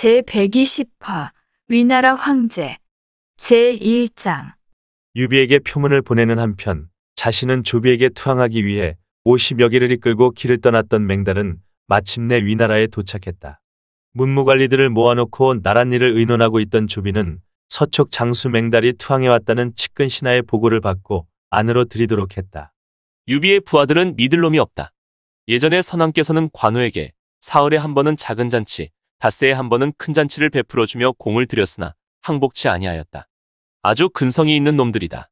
제120화 위나라 황제 제1장. 유비에게 표문을 보내는 한편 자신은 조비에게 투항하기 위해 50여 기를 이끌고 길을 떠났던 맹달은 마침내 위나라에 도착했다. 문무관리들을 모아놓고 나랏일을 의논하고 있던 조비는 서촉 장수 맹달이 투항해왔다는 측근 신하의 보고를 받고 안으로 들이도록 했다. 유비의 부하들은 믿을 놈이 없다. 예전에 선왕께서는 관우에게 사흘에 한 번은 작은 잔치, 닷새에 한 번은 큰 잔치를 베풀어주며 공을 들였으나 항복치 아니하였다. 아주 근성이 있는 놈들이다.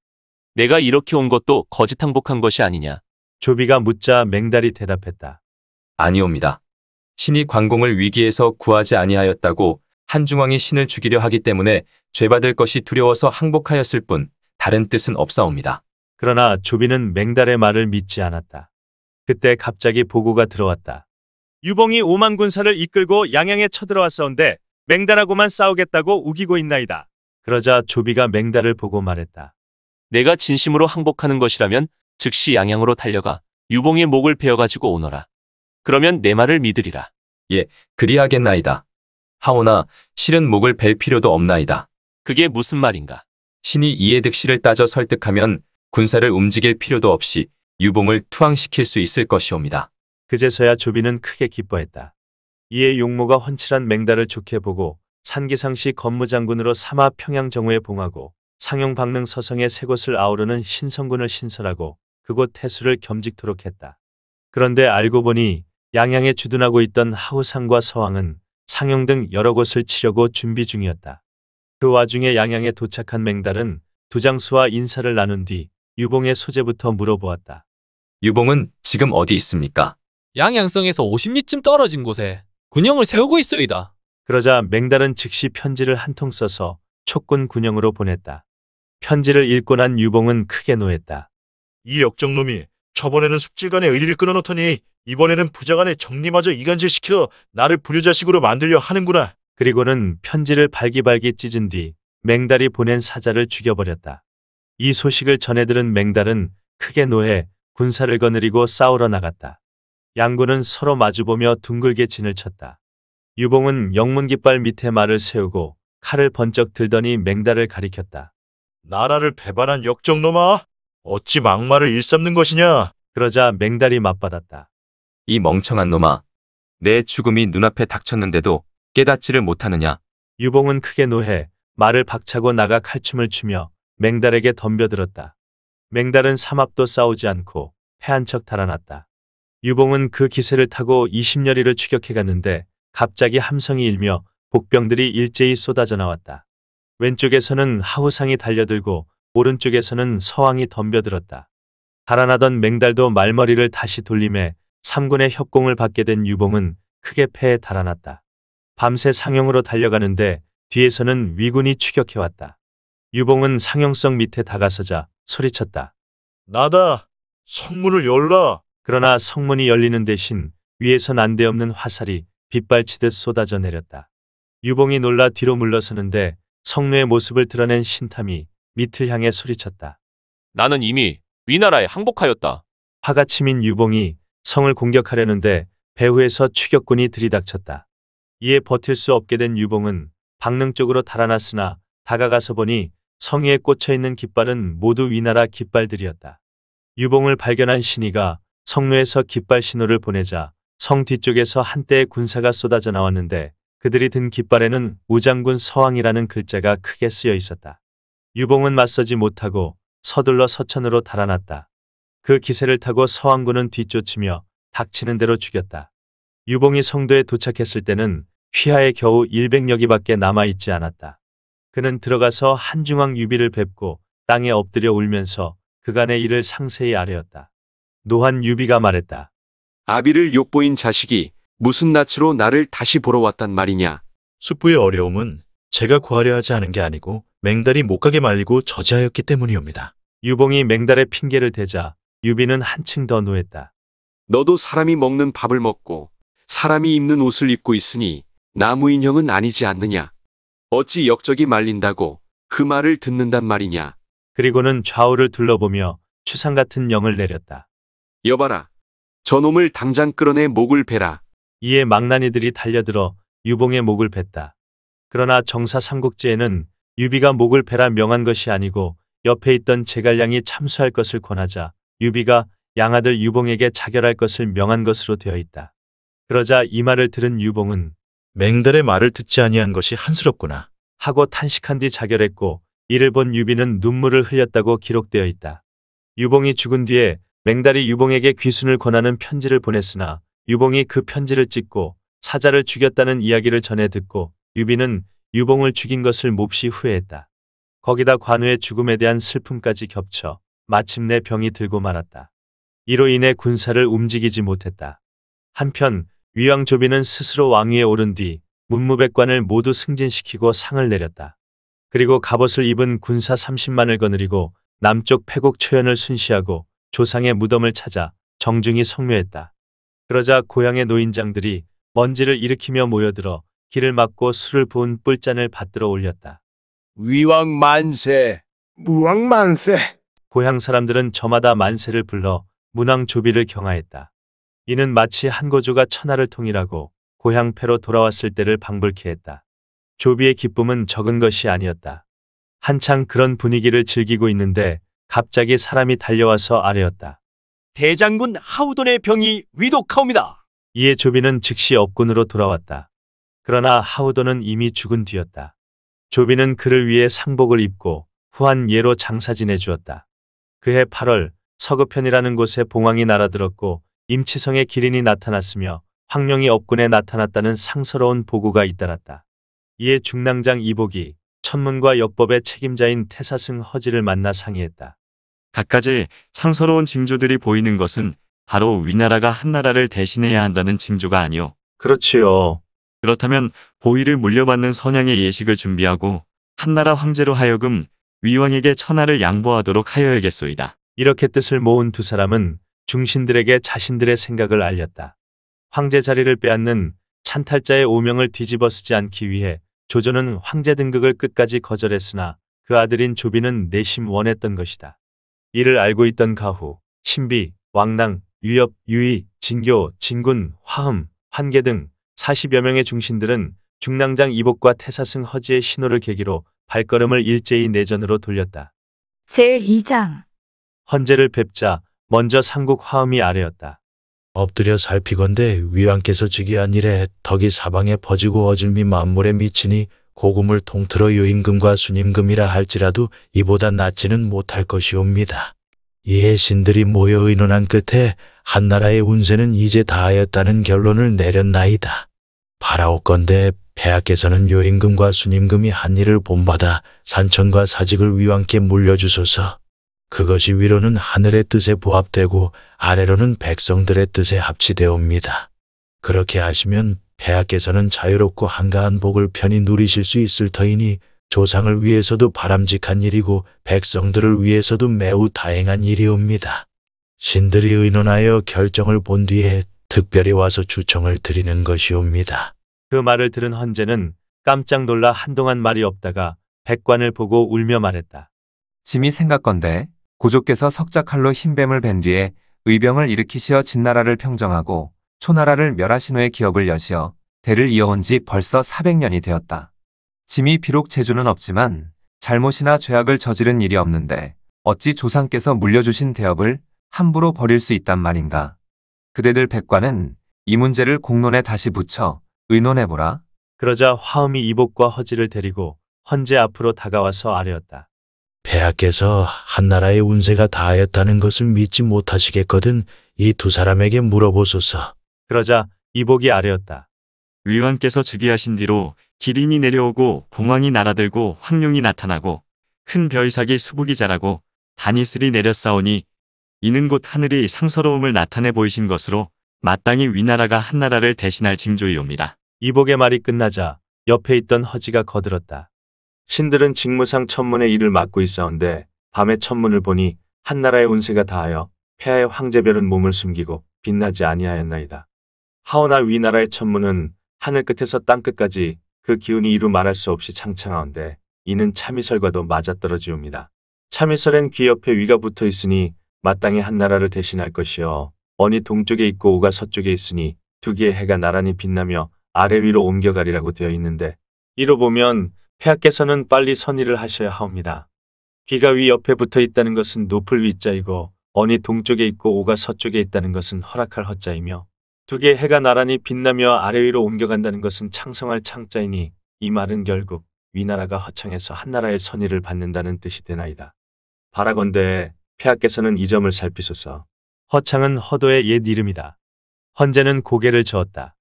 내가 이렇게 온 것도 거짓 항복한 것이 아니냐. 조비가 묻자 맹달이 대답했다. 아니옵니다. 신이 관공을 위기에서 구하지 아니하였다고 한중왕이 신을 죽이려 하기 때문에 죄받을 것이 두려워서 항복하였을 뿐 다른 뜻은 없사옵니다. 그러나 조비는 맹달의 말을 믿지 않았다. 그때 갑자기 보고가 들어왔다. 유봉이 5만 군사를 이끌고 양양에 쳐들어왔사온데 맹달하고만 싸우겠다고 우기고 있나이다. 그러자 조비가 맹달을 보고 말했다. 내가 진심으로 항복하는 것이라면 즉시 양양으로 달려가 유봉의 목을 베어가지고 오너라. 그러면 내 말을 믿으리라. 예, 그리하겠나이다. 하오나 실은 목을 벨 필요도 없나이다. 그게 무슨 말인가? 신이 이해득실을 따져 설득하면 군사를 움직일 필요도 없이 유봉을 투항시킬 수 있을 것이옵니다. 그제서야 조비는 크게 기뻐했다. 이에 용모가 훤칠한 맹달을 좋게 보고 산기상시 건무장군으로 삼아 평양정우에 봉하고 상용 박릉 서성의 세 곳을 아우르는 신성군을 신설하고 그곳 태수를 겸직토록 했다. 그런데 알고 보니 양양에 주둔하고 있던 하우상과 서왕은 상용 등 여러 곳을 치려고 준비 중이었다. 그 와중에 양양에 도착한 맹달은 두장수와 인사를 나눈 뒤 유봉의 소재부터 물어보았다. 유봉은 지금 어디 있습니까? 양양성에서 50리쯤 떨어진 곳에 군영을 세우고 있어이다. 그러자 맹달은 즉시 편지를 한 통 써서 촉군 군영으로 보냈다. 편지를 읽고 난 유봉은 크게 노했다. 이 역적놈이 저번에는 숙질간의 의리를 끊어놓더니 이번에는 부자간의 정리마저 이간질시켜 나를 불효자식으로 만들려 하는구나. 그리고는 편지를 발기발기 찢은 뒤 맹달이 보낸 사자를 죽여버렸다. 이 소식을 전해 들은 맹달은 크게 노해 군사를 거느리고 싸우러 나갔다. 양군은 서로 마주보며 둥글게 진을 쳤다. 유봉은 영문깃발 밑에 말을 세우고 칼을 번쩍 들더니 맹달을 가리켰다. 나라를 배반한 역적놈아! 어찌 막말을 일삼는 것이냐? 그러자 맹달이 맞받았다. 이 멍청한 놈아. 내 죽음이 눈앞에 닥쳤는데도 깨닫지를 못하느냐. 유봉은 크게 노해 말을 박차고 나가 칼춤을 추며 맹달에게 덤벼들었다. 맹달은 삼합도 싸우지 않고 패한 척 달아났다. 유봉은 그 기세를 타고 20여리를 추격해 갔는데 갑자기 함성이 일며 복병들이 일제히 쏟아져 나왔다. 왼쪽에서는 하우상이 달려들고 오른쪽에서는 서왕이 덤벼들었다. 달아나던 맹달도 말머리를 다시 돌림에 3군의 협공을 받게 된 유봉은 크게 패해 달아났다. 밤새 상용으로 달려가는데 뒤에서는 위군이 추격해왔다. 유봉은 상용성 밑에 다가서자 소리쳤다. 나다! 성문을 열라! 그러나 성문이 열리는 대신 위에서 난데없는 화살이 빗발치듯 쏟아져 내렸다. 유봉이 놀라 뒤로 물러서는데 성루의 모습을 드러낸 신탐이 밑을 향해 소리쳤다. 나는 이미 위나라에 항복하였다. 화가 치민 유봉이 성을 공격하려는데 배후에서 추격군이 들이닥쳤다. 이에 버틸 수 없게 된 유봉은 박릉 쪽으로 달아났으나 다가가서 보니 성 위에 꽂혀있는 깃발은 모두 위나라 깃발들이었다. 유봉을 발견한 신의가 성루에서 깃발 신호를 보내자 성 뒤쪽에서 한때의 군사가 쏟아져 나왔는데 그들이 든 깃발에는 우장군 서왕이라는 글자가 크게 쓰여 있었다. 유봉은 맞서지 못하고 서둘러 서천으로 달아났다. 그 기세를 타고 서왕군은 뒤쫓으며 닥치는 대로 죽였다. 유봉이 성도에 도착했을 때는 휘하에 겨우 100여기밖에 남아있지 않았다. 그는 들어가서 한중왕 유비를 뵙고 땅에 엎드려 울면서 그간의 일을 상세히 아뢰었다. 노한 유비가 말했다. 아비를 욕보인 자식이 무슨 낯으로 나를 다시 보러 왔단 말이냐. 숙부의 어려움은 제가 구하려 하지 않은 게 아니고 맹달이 못 가게 말리고 저지하였기 때문이옵니다. 유봉이 맹달의 핑계를 대자 유비는 한층 더 노했다. 너도 사람이 먹는 밥을 먹고 사람이 입는 옷을 입고 있으니 나무 인형은 아니지 않느냐. 어찌 역적이 말린다고 그 말을 듣는단 말이냐. 그리고는 좌우를 둘러보며 추상 같은 영을 내렸다. 여봐라. 저놈을 당장 끌어내 목을 베라. 이에 망나니들이 달려들어 유봉의 목을 뱄다. 그러나 정사 삼국지에는 유비가 목을 베라 명한 것이 아니고 옆에 있던 제갈량이 참수할 것을 권하자 유비가 양아들 유봉에게 자결할 것을 명한 것으로 되어 있다. 그러자 이 말을 들은 유봉은 맹달의 말을 듣지 아니한 것이 한스럽구나. 하고 탄식한 뒤 자결했고 이를 본 유비는 눈물을 흘렸다고 기록되어 있다. 유봉이 죽은 뒤에 맹달이 유봉에게 귀순을 권하는 편지를 보냈으나 유봉이 그 편지를 찍고 사자를 죽였다는 이야기를 전해 듣고 유비는 유봉을 죽인 것을 몹시 후회했다. 거기다 관우의 죽음에 대한 슬픔까지 겹쳐 마침내 병이 들고 말았다. 이로 인해 군사를 움직이지 못했다. 한편 위왕 조비는 스스로 왕위에 오른 뒤 문무백관을 모두 승진시키고 상을 내렸다. 그리고 갑옷을 입은 군사 30만을 거느리고 남쪽 패국 초연을 순시하고 조상의 무덤을 찾아 정중히 성묘했다. 그러자 고향의 노인장들이 먼지를 일으키며 모여들어 길을 막고 술을 부은 뿔잔을 받들어 올렸다. 위왕 만세, 무왕 만세. 고향 사람들은 저마다 만세를 불러 문왕 조비를 경하했다. 이는 마치 한고조가 천하를 통일하고 고향패로 돌아왔을 때를 방불케 했다. 조비의 기쁨은 적은 것이 아니었다. 한창 그런 분위기를 즐기고 있는데 갑자기 사람이 달려와서 아뢰었다. 대장군 하우돈의 병이 위독하옵니다. 이에 조비는 즉시 업군으로 돌아왔다. 그러나 하우돈은 이미 죽은 뒤였다. 조비는 그를 위해 상복을 입고 후한 예로 장사 지내주었다. 그해 8월 서급현이라는 곳에 봉황이 날아들었고 임치성에 기린이 나타났으며 황룡이 업군에 나타났다는 상서로운 보고가 잇따랐다. 이에 중랑장 이복이 천문과 역법의 책임자인 태사승 허지를 만나 상의했다. 갖가지 상서로운 징조들이 보이는 것은 바로 위나라가 한나라를 대신해야 한다는 징조가 아니오. 그렇지요. 그렇다면 보위를 물려받는 선양의 예식을 준비하고 한나라 황제로 하여금 위왕에게 천하를 양보하도록 하여야겠소이다. 이렇게 뜻을 모은 두 사람은 중신들에게 자신들의 생각을 알렸다. 황제 자리를 빼앗는 찬탈자의 오명을 뒤집어 쓰지 않기 위해 조조는 황제 등극을 끝까지 거절했으나 그 아들인 조비는 내심 원했던 것이다. 이를 알고 있던 가후, 신비, 왕랑, 유엽, 유의, 진교, 진군, 화흠, 환계 등 40여 명의 중신들은 중랑장 이복과 태사승 허지의 신호를 계기로 발걸음을 일제히 내전으로 돌렸다. 제2장 헌제를 뵙자 먼저 상국 화음이 아뢰었다. 엎드려 살피건대 위왕께서 즉위한 이래 덕이 사방에 퍼지고 어질미 만물에 미치니 고금을 통틀어 요임금과 순임금이라 할지라도 이보다 낫지는 못할 것이옵니다. 이에 신들이 모여 의논한 끝에 한나라의 운세는 이제 다하였다는 결론을 내렸나이다. 바라옵건대 폐하께서는 요임금과 순임금이 한 일을 본받아 산천과 사직을 위왕께 물려주소서. 그것이 위로는 하늘의 뜻에 부합되고 아래로는 백성들의 뜻에 합치되옵니다. 그렇게 하시면 폐하께서는 자유롭고 한가한 복을 편히 누리실 수 있을 터이니 조상을 위해서도 바람직한 일이고 백성들을 위해서도 매우 다행한 일이옵니다. 신들이 의논하여 결정을 본 뒤에 특별히 와서 주청을 드리는 것이옵니다. 그 말을 들은 헌제는 깜짝 놀라 한동안 말이 없다가 백관을 보고 울며 말했다. 짐이 생각건대 고조께서 석자칼로 흰뱀을 벤 뒤에 의병을 일으키시어 진나라를 평정하고 초나라를 멸하신 후의 기업을 여시어 대를 이어온 지 벌써 400년이 되었다. 짐이 비록 재주는 없지만 잘못이나 죄악을 저지른 일이 없는데 어찌 조상께서 물려주신 대업을 함부로 버릴 수 있단 말인가. 그대들 백관은 이 문제를 공론에 다시 붙여 의논해보라. 그러자 화음이 이복과 허지를 데리고 헌제 앞으로 다가와서 아뢰었다. 폐하께서 한나라의 운세가 다하였다는 것을 믿지 못하시겠거든 이 두 사람에게 물어보소서. 그러자 이복이 아뢰었다. 위왕께서 즉위하신 뒤로 기린이 내려오고 봉황이 날아들고 황룡이 나타나고 큰 별삭이 수북이 자라고 단이슬이 내려싸우니 이는 곧 하늘이 상서로움을 나타내 보이신 것으로 마땅히 위나라가 한나라를 대신할 징조이옵니다. 이복의 말이 끝나자 옆에 있던 허지가 거들었다. 신들은 직무상 천문의 일을 맡고 있사온데 밤에 천문을 보니 한나라의 운세가 다하여 폐하의 황제별은 몸을 숨기고 빛나지 아니하였나이다. 하오나 위나라의 천문은 하늘 끝에서 땅 끝까지 그 기운이 이루 말할 수 없이 창창하온데 이는 참이설과도 맞아떨어지옵니다. 참이설엔 귀 옆에 위가 붙어 있으니 마땅히 한나라를 대신할 것이요. 언이 동쪽에 있고 오가 서쪽에 있으니 두 개의 해가 나란히 빛나며 아래 위로 옮겨가리라고 되어 있는데 이로 보면 폐하께서는 빨리 선의를 하셔야 하옵니다. 귀가 위 옆에 붙어 있다는 것은 높을 위자이고 언이 동쪽에 있고 오가 서쪽에 있다는 것은 허락할 허자이며 두 개의 해가 나란히 빛나며 아래 위로 옮겨간다는 것은 창성할 창자이니 이 말은 결국 위나라가 허창해서 한나라의 선의를 받는다는 뜻이 되나이다. 바라건대 폐하께서는 이 점을 살피소서. 허창은 허도의 옛 이름이다. 헌제는 고개를 저었다.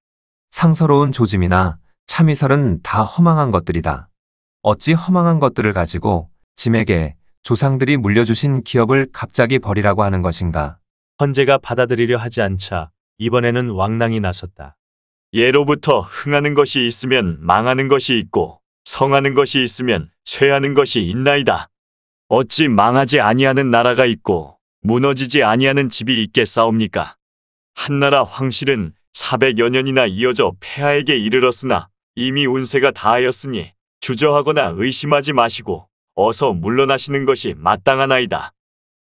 상서로운 조짐이나 참의설은 다 허망한 것들이다. 어찌 허망한 것들을 가지고 짐에게 조상들이 물려주신 기업을 갑자기 버리라고 하는 것인가? 헌제가 받아들이려 하지 않자 이번에는 왕랑이 나섰다. 예로부터 흥하는 것이 있으면 망하는 것이 있고 성하는 것이 있으면 쇠하는 것이 있나이다. 어찌 망하지 아니하는 나라가 있고 무너지지 아니하는 집이 있겠사옵니까? 한나라 황실은 400여 년이나 이어져 폐하에게 이르렀으나 이미 운세가 다하였으니 주저하거나 의심하지 마시고 어서 물러나시는 것이 마땅하나이다.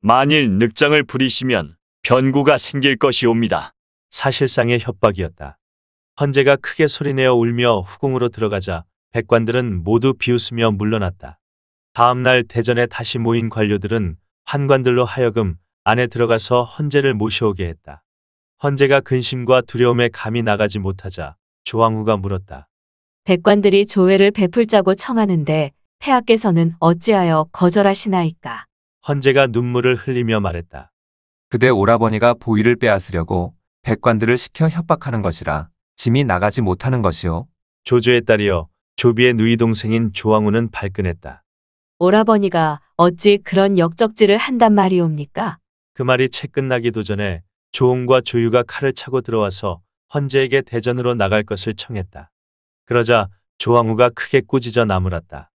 만일 늑장을 부리시면 변구가 생길 것이옵니다. 사실상의 협박이었다. 헌제가 크게 소리내어 울며 후궁으로 들어가자 백관들은 모두 비웃으며 물러났다. 다음 날 대전에 다시 모인 관료들은 환관들로 하여금 안에 들어가서 헌제를 모셔오게 했다. 헌제가 근심과 두려움에 감히 나가지 못하자 조왕후가 물었다. 백관들이 조회를 베풀자고 청하는데 폐하께서는 어찌하여 거절하시나이까? 헌제가 눈물을 흘리며 말했다. 그대 오라버니가 보위를 빼앗으려고 백관들을 시켜 협박하는 것이라 짐이 나가지 못하는 것이요. 조조의 딸이여 조비의 누이 동생인 조왕후는 발끈했다. 오라버니가 어찌 그런 역적질을 한단 말이옵니까? 그 말이 채 끝나기도 전에 조홍과 조유가 칼을 차고 들어와서 헌제에게 대전으로 나갈 것을 청했다. 그러자 조왕후가 크게 꾸짖어 나무랐다.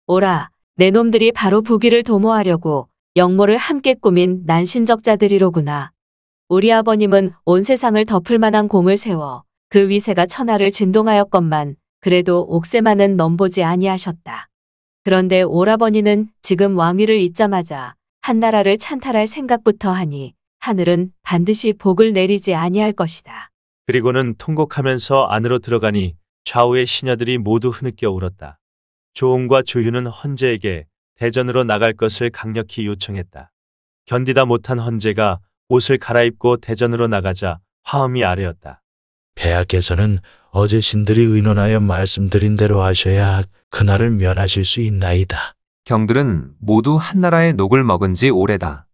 오라, 내 놈들이 바로 부귀를 도모하려고 영모를 함께 꾸민 난신적자들이로구나. 우리 아버님은 온 세상을 덮을 만한 공을 세워 그 위세가 천하를 진동하였건만 그래도 옥새만은 넘보지 아니하셨다. 그런데 오라버니는 지금 왕위를 잇자마자 한나라를 찬탈할 생각부터 하니 하늘은 반드시 복을 내리지 아니할 것이다. 그리고는 통곡하면서 안으로 들어가니 좌우의 시녀들이 모두 흐느껴 울었다. 조홍과 조유는 헌제에게 대전으로 나갈 것을 강력히 요청했다. 견디다 못한 헌제가 옷을 갈아입고 대전으로 나가자 화음이 아래었다. 폐하께서는 어제 신들이 의논하여 말씀드린 대로 하셔야 그날을 면하실 수 있나이다. 경들은 모두 한나라의 녹을 먹은 지 오래다.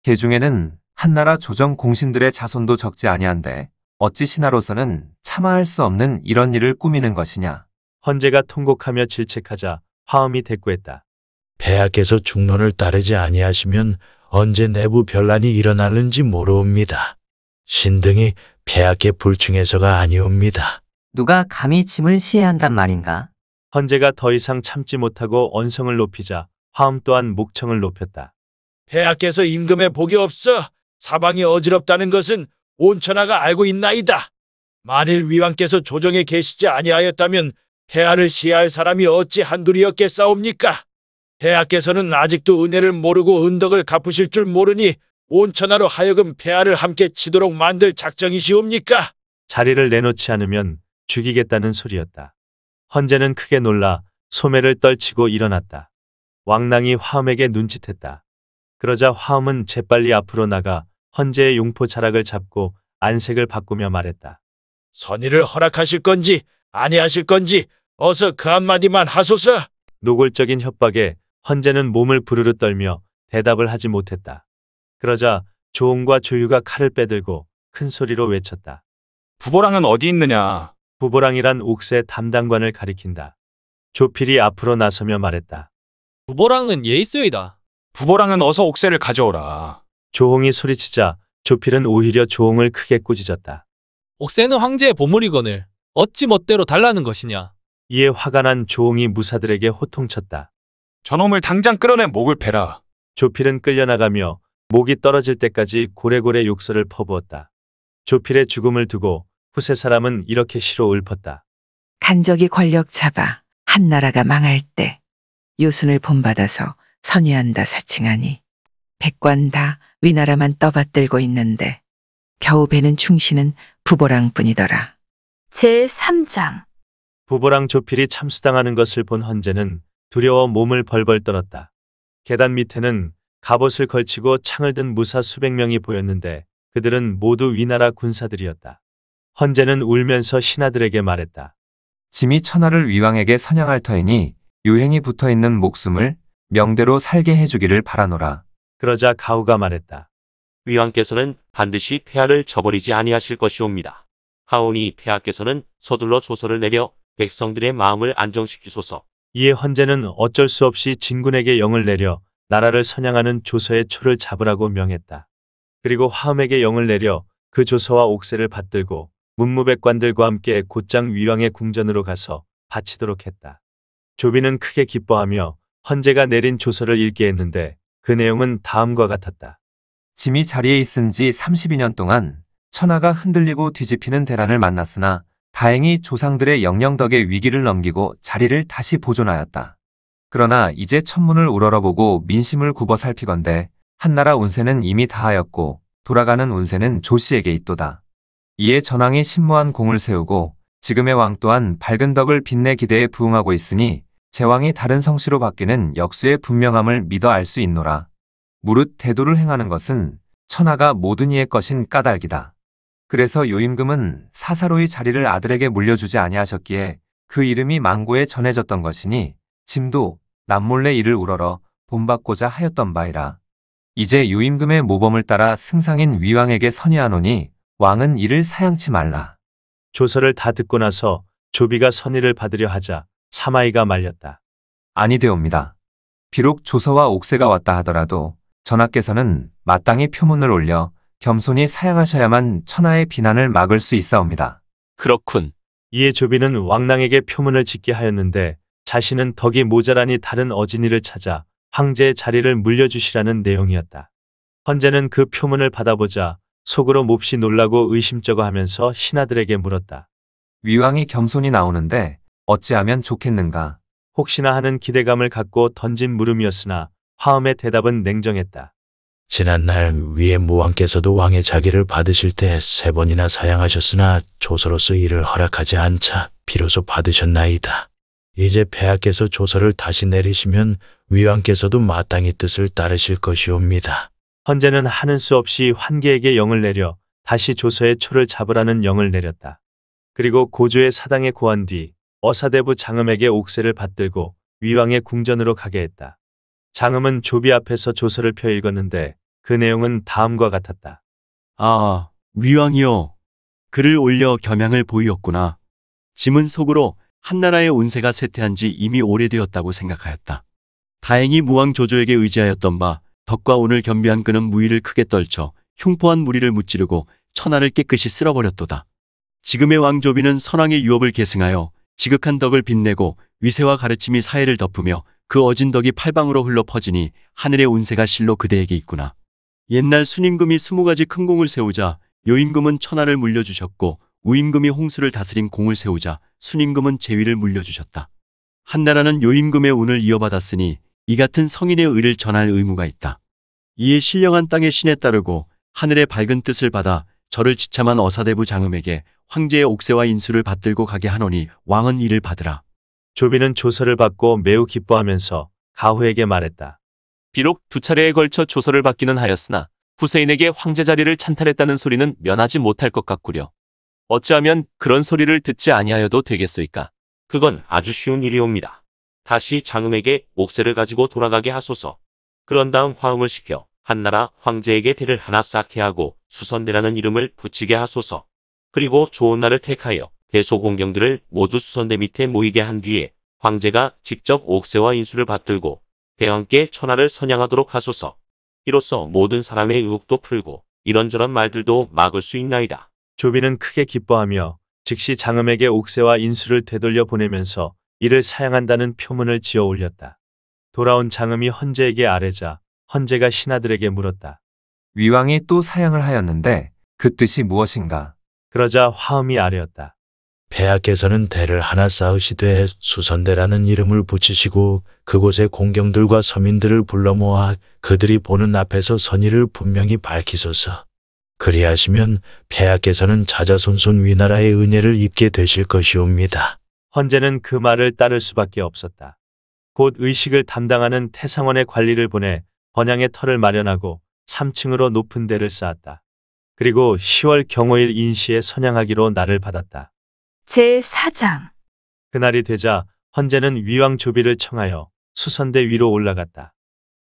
개 중에는 한나라 조정 공신들의 자손도 적지 아니한데 어찌 신하로서는 참아할 수 없는 이런 일을 꾸미는 것이냐. 헌제가 통곡하며 질책하자 화음이 대꾸했다. 폐하께서 중론을 따르지 아니하시면 언제 내부 변란이 일어나는지 모르옵니다. 신등이 폐하께 불충해서가 아니옵니다. 누가 감히 짐을 시해한단 말인가? 헌제가 더 이상 참지 못하고 언성을 높이자 화음 또한 목청을 높였다. 폐하께서 임금의 복이 없어 사방이 어지럽다는 것은 온 천하가 알고 있나이다. 만일 위왕께서 조정에 계시지 아니하였다면 폐하를 시해할 사람이 어찌 한둘이었겠사옵니까? 폐하께서는 아직도 은혜를 모르고 은덕을 갚으실 줄 모르니 온 천하로 하여금 폐하를 함께 치도록 만들 작정이시옵니까? 자리를 내놓지 않으면 죽이겠다는 소리였다. 헌제는 크게 놀라 소매를 떨치고 일어났다. 왕랑이 화음에게 눈짓했다. 그러자 화음은 재빨리 앞으로 나가 헌제의 용포 자락을 잡고 안색을 바꾸며 말했다. 선의를 허락하실 건지 아니하실 건지 어서 그 한마디만 하소서. 노골적인 협박에 헌제는 몸을 부르르 떨며 대답을 하지 못했다. 그러자 조홍과 조유가 칼을 빼들고 큰 소리로 외쳤다. 부보랑은 어디 있느냐? 부보랑이란 옥새 담당관을 가리킨다. 조필이 앞으로 나서며 말했다. 부보랑은 예의소이다. 부보랑은 어서 옥새를 가져오라. 조홍이 소리치자 조필은 오히려 조홍을 크게 꾸짖었다. 옥새는 황제의 보물이거늘 어찌 멋대로 달라는 것이냐. 이에 화가 난 조홍이 무사들에게 호통쳤다. 저놈을 당장 끌어내 목을 베라. 조필은 끌려나가며 목이 떨어질 때까지 고래고래 욕설을 퍼부었다. 조필의 죽음을 두고 후세 사람은 이렇게 시로 읊었다. 간적이 권력 잡아 한나라가 망할 때 요순을 본받아서 선위한다 사칭하니 백관 다 위나라만 떠받들고 있는데 겨우 베는 충신은 부보랑뿐이더라. 제3장 부보랑 조필이 참수당하는 것을 본 헌제는 두려워 몸을 벌벌 떨었다. 계단 밑에는 갑옷을 걸치고 창을 든 무사 수백 명이 보였는데 그들은 모두 위나라 군사들이었다. 헌제는 울면서 신하들에게 말했다. 짐이 천하를 위왕에게 선양할 터이니 유행이 붙어있는 목숨을 명대로 살게 해주기를 바라노라. 그러자 가후가 말했다. 위왕께서는 반드시 폐하를 저버리지 아니하실 것이옵니다. 하오니 폐하께서는 서둘러 조서를 내려 백성들의 마음을 안정시키소서. 이에 헌제는 어쩔 수 없이 진군에게 영을 내려 나라를 선양하는 조서의 초를 잡으라고 명했다. 그리고 화엄에게 영을 내려 그 조서와 옥새를 받들고 문무백관들과 함께 곧장 위왕의 궁전으로 가서 바치도록 했다. 조비는 크게 기뻐하며 헌제가 내린 조서를 읽게 했는데 그 내용은 다음과 같았다. 짐이 자리에 있은 지 32년 동안 천하가 흔들리고 뒤집히는 대란을 만났으나 다행히 조상들의 영령 덕에 위기를 넘기고 자리를 다시 보존하였다. 그러나 이제 천문을 우러러보고 민심을 굽어 살피건대 한나라 운세는 이미 다하였고 돌아가는 운세는 조씨에게 있도다. 이에 전왕이 신무한 공을 세우고 지금의 왕 또한 밝은 덕을 빛내 기대에 부응하고 있으니 제왕이 다른 성씨로 바뀌는 역수의 분명함을 믿어 알 수 있노라. 무릇 대도를 행하는 것은 천하가 모든 이의 것인 까닭이다. 그래서 요임금은 사사로이 자리를 아들에게 물려주지 아니하셨기에 그 이름이 망고에 전해졌던 것이니 짐도 남몰래 이를 우러러 본받고자 하였던 바이라. 이제 요임금의 모범을 따라 승상인 위왕에게 선의하노니 왕은 이를 사양치 말라. 조서를 다 듣고 나서 조비가 선의를 받으려 하자 사마이가 말렸다. 아니되옵니다. 비록 조서와 옥새가 왔다 하더라도 전하께서는 마땅히 표문을 올려 겸손히 사양하셔야만 천하의 비난을 막을 수 있사옵니다. 그렇군. 이에 조비는 왕랑에게 표문을 짓게 하였는데 자신은 덕이 모자라니 다른 어진이를 찾아 황제의 자리를 물려주시라는 내용이었다. 헌제는 그 표문을 받아보자 속으로 몹시 놀라고 의심쩍어 하면서 신하들에게 물었다. 위왕이 겸손히 나오는데 어찌하면 좋겠는가? 혹시나 하는 기대감을 갖고 던진 물음이었으나 화엄의 대답은 냉정했다. 지난날 위에 무왕께서도 왕의 자기를 받으실 때 3번이나 사양하셨으나 조서로서 이를 허락하지 않자 비로소 받으셨나이다. 이제 폐하께서 조서를 다시 내리시면 위왕께서도 마땅히 뜻을 따르실 것이옵니다. 헌제는 하는 수 없이 환계에게 영을 내려 다시 조서의 초를 잡으라는 영을 내렸다. 그리고 고조의 사당에 고한 뒤 어사대부 장음에게 옥새를 받들고 위왕의 궁전으로 가게 했다. 장음은 조비 앞에서 조서를 펴 읽었는데 그 내용은 다음과 같았다. 아, 위왕이여. 글을 올려 겸양을 보이었구나. 짐은 속으로 한나라의 운세가 쇠퇴한 지 이미 오래되었다고 생각하였다. 다행히 무왕 조조에게 의지하였던 바 덕과 운을 겸비한 그는 무의를 크게 떨쳐 흉포한 무리를 무찌르고 천하를 깨끗이 쓸어버렸도다. 지금의 왕조비는 선왕의 유업을 계승하여 지극한 덕을 빛내고 위세와 가르침이 사회를 덮으며 그 어진 덕이 팔방으로 흘러 퍼지니 하늘의 운세가 실로 그대에게 있구나. 옛날 순임금이 20가지 큰 공을 세우자 요임금은 천하를 물려주셨고 우임금이 홍수를 다스린 공을 세우자 순임금은 제위를 물려주셨다. 한나라는 요임금의 운을 이어받았으니 이 같은 성인의 의를 전할 의무가 있다. 이에 신령한 땅의 신에 따르고 하늘의 밝은 뜻을 받아 저를 지참한 어사대부 장음에게 황제의 옥새와 인수를 받들고 가게 하노니 왕은 이를 받으라. 조비는 조서를 받고 매우 기뻐하면서 가후에게 말했다. 비록 2차례에 걸쳐 조서를 받기는 하였으나 후세인에게 황제 자리를 찬탈했다는 소리는 면하지 못할 것 같구려. 어찌하면 그런 소리를 듣지 아니하여도 되겠소이까? 그건 아주 쉬운 일이옵니다. 다시 장음에게 옥새를 가지고 돌아가게 하소서. 그런 다음 화음을 시켜 한나라 황제에게 대를 하나 쌓게 하고 수선대라는 이름을 붙이게 하소서. 그리고 좋은 날을 택하여 대소공경들을 모두 수선대 밑에 모이게 한 뒤에 황제가 직접 옥새와 인수를 받들고 대왕께 천하를 선양하도록 하소서. 이로써 모든 사람의 의혹도 풀고 이런저런 말들도 막을 수 있나이다. 조비는 크게 기뻐하며 즉시 장음에게 옥새와 인수를 되돌려 보내면서 이를 사양한다는 표문을 지어 올렸다. 돌아온 장음이 헌제에게 아뢰자 헌제가 신하들에게 물었다. 위왕이 또 사양을 하였는데 그 뜻이 무엇인가? 그러자 화엄이 아뢰었다. 폐하께서는 대를 하나 쌓으시되 수선대라는 이름을 붙이시고 그곳의 공경들과 서민들을 불러 모아 그들이 보는 앞에서 선의를 분명히 밝히소서. 그리하시면 폐하께서는 자자손손 위나라의 은혜를 입게 되실 것이옵니다. 헌재는 그 말을 따를 수밖에 없었다. 곧 의식을 담당하는 태상원의 관리를 보내 번양의 터를 마련하고 3층으로 높은 데를 쌓았다. 그리고 10월 경호일 인시에 선양하기로 날을 받았다. 제4장 그날이 되자 헌재는 위왕 조비를 청하여 수선대 위로 올라갔다.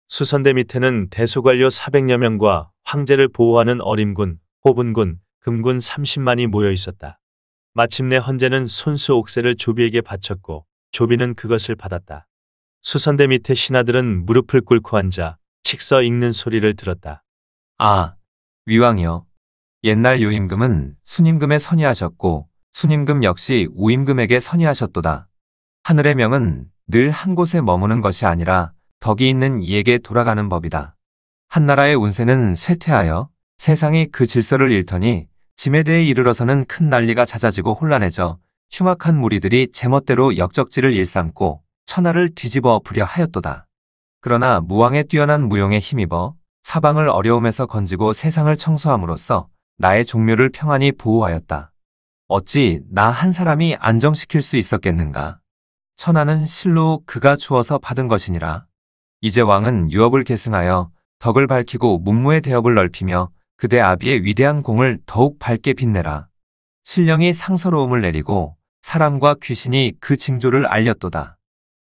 수선대 밑에는 대소관료 400여 명과 황제를 보호하는 어림군, 호분군, 금군 30만이 모여 있었다. 마침내 헌재는 손수 옥새를 조비에게 바쳤고 조비는 그것을 받았다. 수선대 밑에 신하들은 무릎을 꿇고 앉아 칙서 읽는 소리를 들었다. 아, 위왕이여. 옛날 요임금은 순임금에 선의하셨고 순임금 역시 우임금에게 선의하셨도다. 하늘의 명은 늘 한 곳에 머무는 것이 아니라 덕이 있는 이에게 돌아가는 법이다. 한나라의 운세는 쇠퇴하여 세상이 그 질서를 잃더니 짐에 대해 이르러서는 큰 난리가 잦아지고 혼란해져 흉악한 무리들이 제멋대로 역적지를 일삼고 천하를 뒤집어 엎으려 하였도다. 그러나 무왕의 뛰어난 무용에 힘입어 사방을 어려움에서 건지고 세상을 청소함으로써 나의 종묘를 평안히 보호하였다. 어찌 나 한 사람이 안정시킬 수 있었겠는가? 천하는 실로 그가 주어서 받은 것이니라. 이제 왕은 유업을 계승하여 덕을 밝히고 문무의 대업을 넓히며 그대 아비의 위대한 공을 더욱 밝게 빛내라. 신령이 상서로움을 내리고 사람과 귀신이 그 징조를 알렸도다.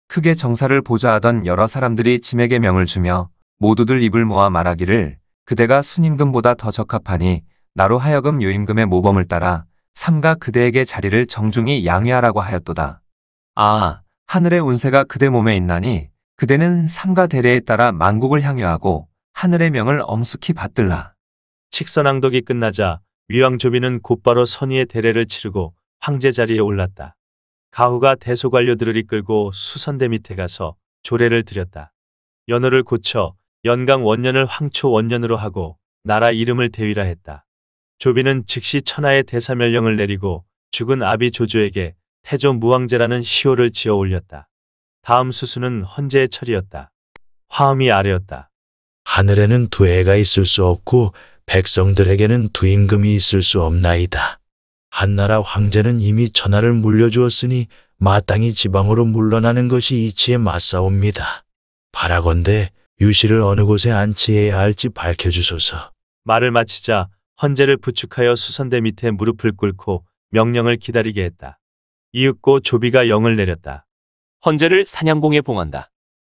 크게 정사를 보좌하던 여러 사람들이 짐에게 명을 주며 모두들 입을 모아 말하기를 그대가 순임금보다 더 적합하니 나로 하여금 요임금의 모범을 따라 삼가 그대에게 자리를 정중히 양해하라고 하였도다. 아, 하늘의 운세가 그대 몸에 있나니 그대는 삼가 대례에 따라 만국을 향유하고 하늘의 명을 엄숙히 받들라. 칙서낭독이 끝나자 위왕 조비는 곧바로 선의의 대례를 치르고 황제 자리에 올랐다. 가후가 대소관료들을 이끌고 수선대 밑에 가서 조례를 드렸다. 연호를 고쳐 연강 원년을 황초 원년으로 하고 나라 이름을 대위라 했다. 조비는 즉시 천하의 대사멸령을 내리고 죽은 아비 조조에게 태조 무왕제라는 시호를 지어 올렸다. 다음 수수는 헌재의 철이었다. 화음이 아래였다. 하늘에는 두 해가 있을 수 없고 백성들에게는 두 임금이 있을 수 없나이다. 한나라 황제는 이미 천하를 물려주었으니 마땅히 지방으로 물러나는 것이 이치에 맞사옵니다. 바라건대 유씨를 어느 곳에 안치해야 할지 밝혀주소서. 말을 마치자 헌재를 부축하여 수선대 밑에 무릎을 꿇고 명령을 기다리게 했다. 이윽고 조비가 영을 내렸다. 헌재를 사냥공에 봉한다.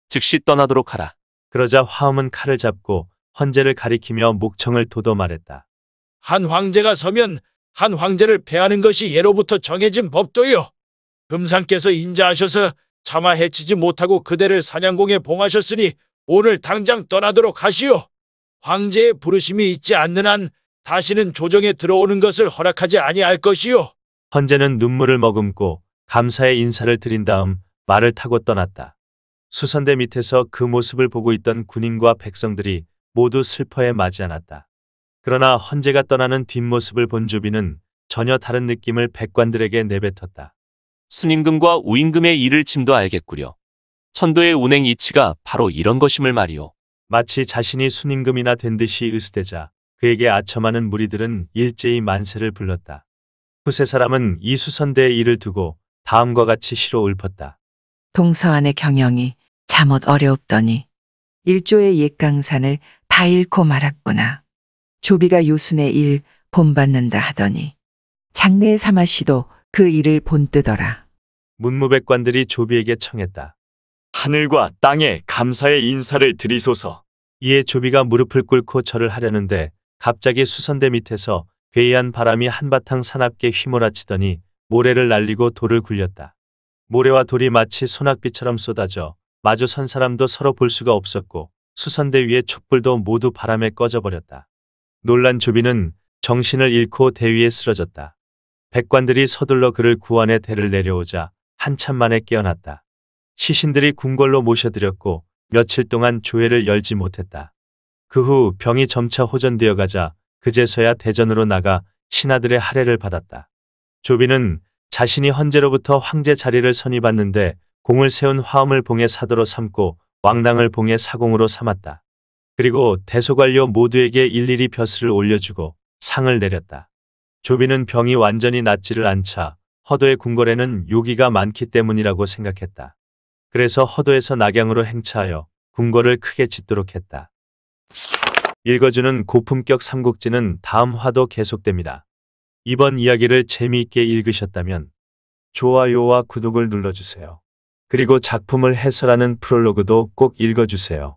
즉시 떠나도록 하라. 그러자 화음은 칼을 잡고 헌재를 가리키며 목청을 돋워 말했다. 한 황제가 서면 한 황제를 패하는 것이 예로부터 정해진 법도요. 금상께서 인자하셔서 차마 해치지 못하고 그대를 사냥공에 봉하셨으니 오늘 당장 떠나도록 하시오. 황제의 부르심이 있지 않는 한 다시는 조정에 들어오는 것을 허락하지 아니할 것이요. 헌재는 눈물을 머금고 감사의 인사를 드린 다음 말을 타고 떠났다. 수선대 밑에서 그 모습을 보고 있던 군인과 백성들이 모두 슬퍼에 맞이 않았다. 그러나 헌재가 떠나는 뒷모습을 본 조비는 전혀 다른 느낌을 백관들에게 내뱉었다. 순임금과 우임금의 일을 짐도 알겠구려. 천도의 운행 이치가 바로 이런 것임을 말이오. 마치 자신이 순임금이나 된 듯이 으스대자 그에게 아첨하는 무리들은 일제히 만세를 불렀다. 후세 사람은 이 수선대의 일을 두고 다음과 같이 시로 읊었다. 동서안의 경영이 잠옷 어려웠더니 일조의 옛강산을 다 잃고 말았구나. 조비가 유순의 일 본받는다 하더니 장래의 사마씨도 그 일을 본뜨더라. 문무백관들이 조비에게 청했다. 하늘과 땅에 감사의 인사를 드리소서. 이에 조비가 무릎을 꿇고 절을 하려는데 갑자기 수선대 밑에서 괴이한 바람이 한바탕 사납게 휘몰아치더니 모래를 날리고 돌을 굴렸다. 모래와 돌이 마치 소낙비처럼 쏟아져 마주 선 사람도 서로 볼 수가 없었고 수선대 위의 촛불도 모두 바람에 꺼져버렸다. 놀란 조비는 정신을 잃고 대위에 쓰러졌다. 백관들이 서둘러 그를 구원해 대를 내려오자 한참 만에 깨어났다. 시신들이 궁궐로 모셔드렸고 며칠 동안 조회를 열지 못했다. 그 후 병이 점차 호전되어 가자 그제서야 대전으로 나가 신하들의 할애를 받았다. 조비는 자신이 헌재로부터 황제 자리를 선임받는데 공을 세운 화엄을 봉의 사도로 삼고 왕랑을 봉의 사공으로 삼았다. 그리고 대소관료 모두에게 일일이 벼슬을 올려주고 상을 내렸다. 조비는 병이 완전히 낫지를 않자 허도의 궁궐에는 요기가 많기 때문이라고 생각했다. 그래서 허도에서 낙양으로 행차하여 궁궐을 크게 짓도록 했다. 읽어주는 고품격 삼국지는 다음 화도 계속됩니다. 이번 이야기를 재미있게 읽으셨다면 좋아요와 구독을 눌러주세요. 그리고 작품을 해설하는 프롤로그도 꼭 읽어주세요.